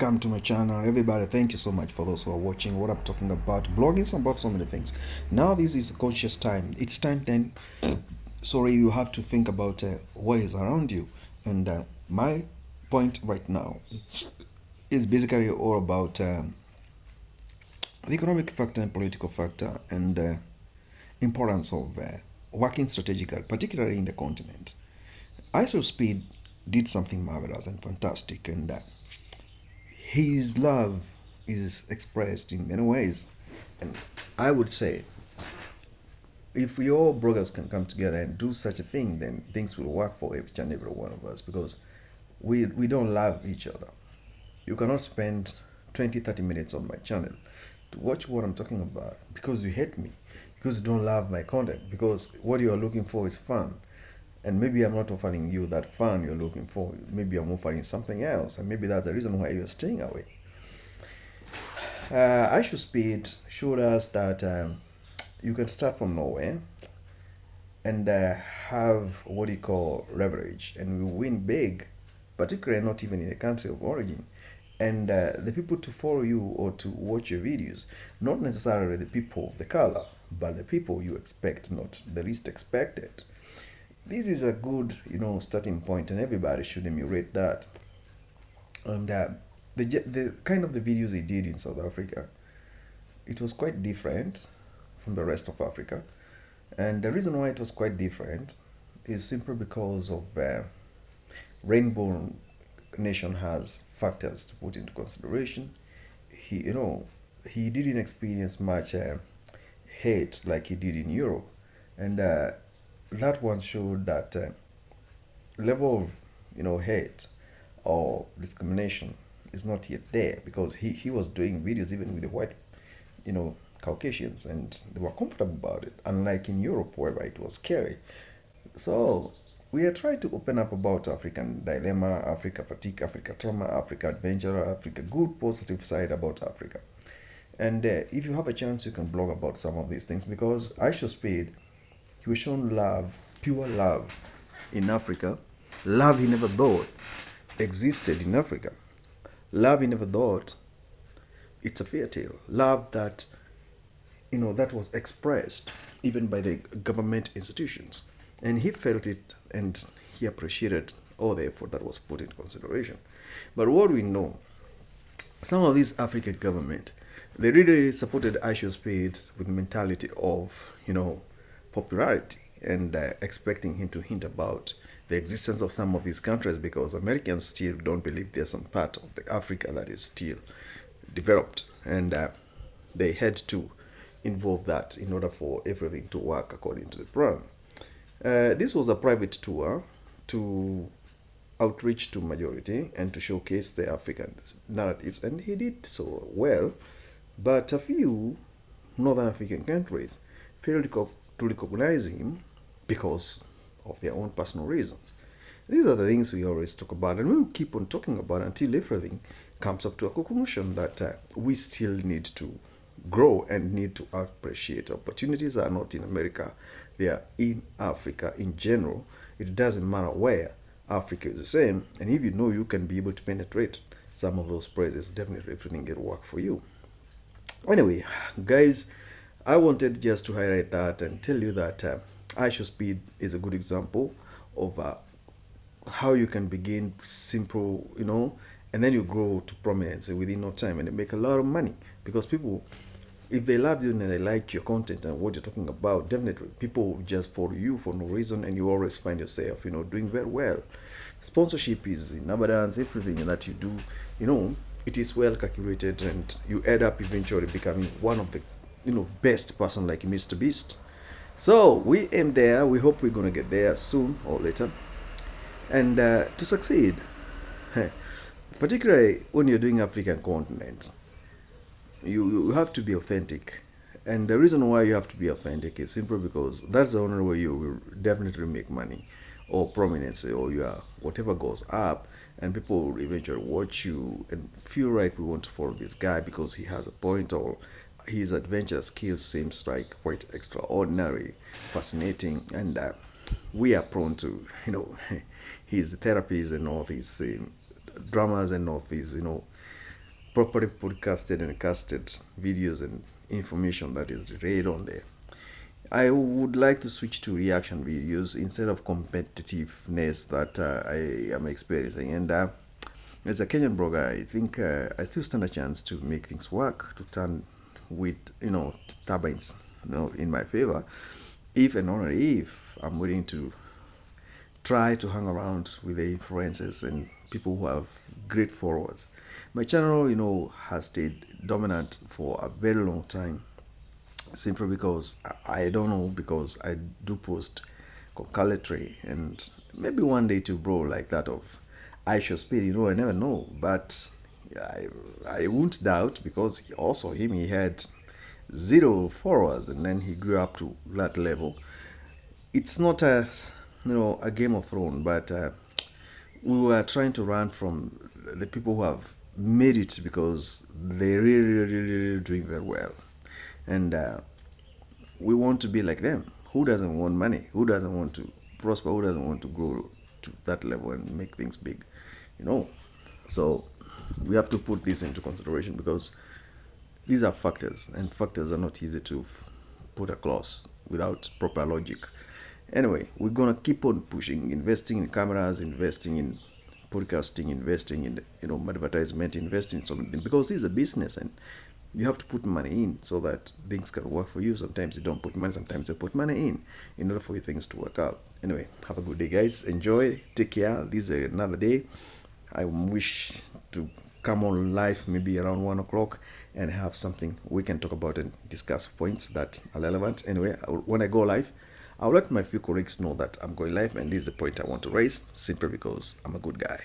welcome to my channel. Everybody, thank you so much for those who are watching what I'm talking about. Blogging is about so many things. Now this is conscious time. It's time then, sorry, you have to think about what is around you. And my point right now is basically all about the economic factor and political factor and importance of working strategically, particularly in the continent. ISO Speed did something marvelous and fantastic, and his love is expressed in many ways. And I would say, if we all brothers can come together and do such a thing, then things will work for each and every one of us because we don't love each other. You cannot spend 20, 30 minutes on my channel to watch what I'm talking about because you hate me, because you don't love my content, because what you are looking for is fun. And maybe I'm not offering you that fun you're looking for. Maybe I'm offering something else, and maybe that's the reason why you're staying away. I Should Speed showed us that you can start from nowhere and have what you call leverage, and we win big, particularly not even in the country of origin. And the people to follow you or to watch your videos, not necessarily the people of the color, but the people you expect, not the least expected. This is a good, starting point, and everybody should emulate that. And the kind of the videos he did in South Africa, it was quite different from the rest of Africa. And the reason why it was quite different is simply because of Rainbow Nation has factors to put into consideration. He didn't experience much hate like he did in Europe, and that one showed that level of hate or discrimination is not yet there because he was doing videos even with the white Caucasians, and they were comfortable about it, unlike in Europe where it was scary. So we are trying to open up about African dilemma, Africa fatigue, Africa trauma, Africa adventure, Africa good positive side about Africa. And if you have a chance, you can blog about some of these things because I Should Speed, he was shown love, pure love in Africa, love he never thought existed in Africa, love he never thought it's a fairy tale, love that that was expressed even by the government institutions, and he felt it and he appreciated all the effort that was put in consideration. But what we know, some of these African government, they really supported I Should Speed with the mentality of popularity and expecting him to hint about the existence of some of these countries because Americans still don't believe there's some part of the Africa that is still developed, and they had to involve that in order for everything to work according to the plan. This was a private tour to outreach to majority and to showcase the African narratives, and he did so well. But a few Northern African countries failed to recognize him because of their own personal reasons. These are the things we always talk about, and we will keep on talking about until everything comes up to a conclusion that we still need to grow and need to appreciate. Opportunities are not in America, they are in Africa in general. It doesn't matter where, Africa is the same, and if you can be able to penetrate some of those places, definitely everything will work for you. Anyway, guys, I wanted just to highlight that and tell you that I Should Speed is a good example of how you can begin simple, and then you grow to prominence within no time and you make a lot of money because people, if they love you and they like your content and what you're talking about, definitely people will just follow you for no reason, and you always find yourself doing very well. Sponsorship is in abundance. Everything that you do, it is well calculated, and you end up eventually becoming one of the best person like Mr. Beast. So we aim there. We hope we're gonna get there soon or later. And to succeed, particularly when you're doing African continent, you have to be authentic. And the reason why you have to be authentic is simply because that's the only way you will definitely make money or prominence, or your whatever goes up, and people will eventually watch you and feel like we want to follow this guy because he has a point, or his adventure skills seems like quite extraordinary, fascinating, and we are prone to his therapies and all these dramas and all these properly podcasted and casted videos and information that is read on there. I would like to switch to reaction videos instead of competitiveness that I am experiencing. And as a Kenyan blogger, I think I still stand a chance to make things work, to turn with, turbines, in my favor, if and only if I'm willing to try to hang around with the influencers and people who have great followers. My channel, has stayed dominant for a very long time, simply because I don't know, because I do post concurrently, and maybe one day to bro like that of I shall speed, I never know. But I I won't doubt, because he had zero followers and then he grew up to that level. It's not a Game of Thrones, but we were trying to run from the people who have made it, because they really doing very well, and we want to be like them. Who doesn't want money? Who doesn't want to prosper? Who doesn't want to grow to that level and make things big? You know. So we have to put this into consideration, because these are factors, and factors are not easy to put across without proper logic. Anyway, we're gonna keep on pushing, investing in cameras, investing in podcasting, investing in advertisement, investing in something, because this is a business, and you have to put money in so that things can work for you. Sometimes you don't put money, sometimes you put money in order for your things to work out. Anyway, have a good day, guys. Enjoy, take care. This is another day. I wish to come on live maybe around 1 o'clock and have something we can talk about and discuss points that are relevant. Anyway, when I go live, I'll let my few colleagues know that I'm going live and this is the point I want to raise, simply because I'm a good guy.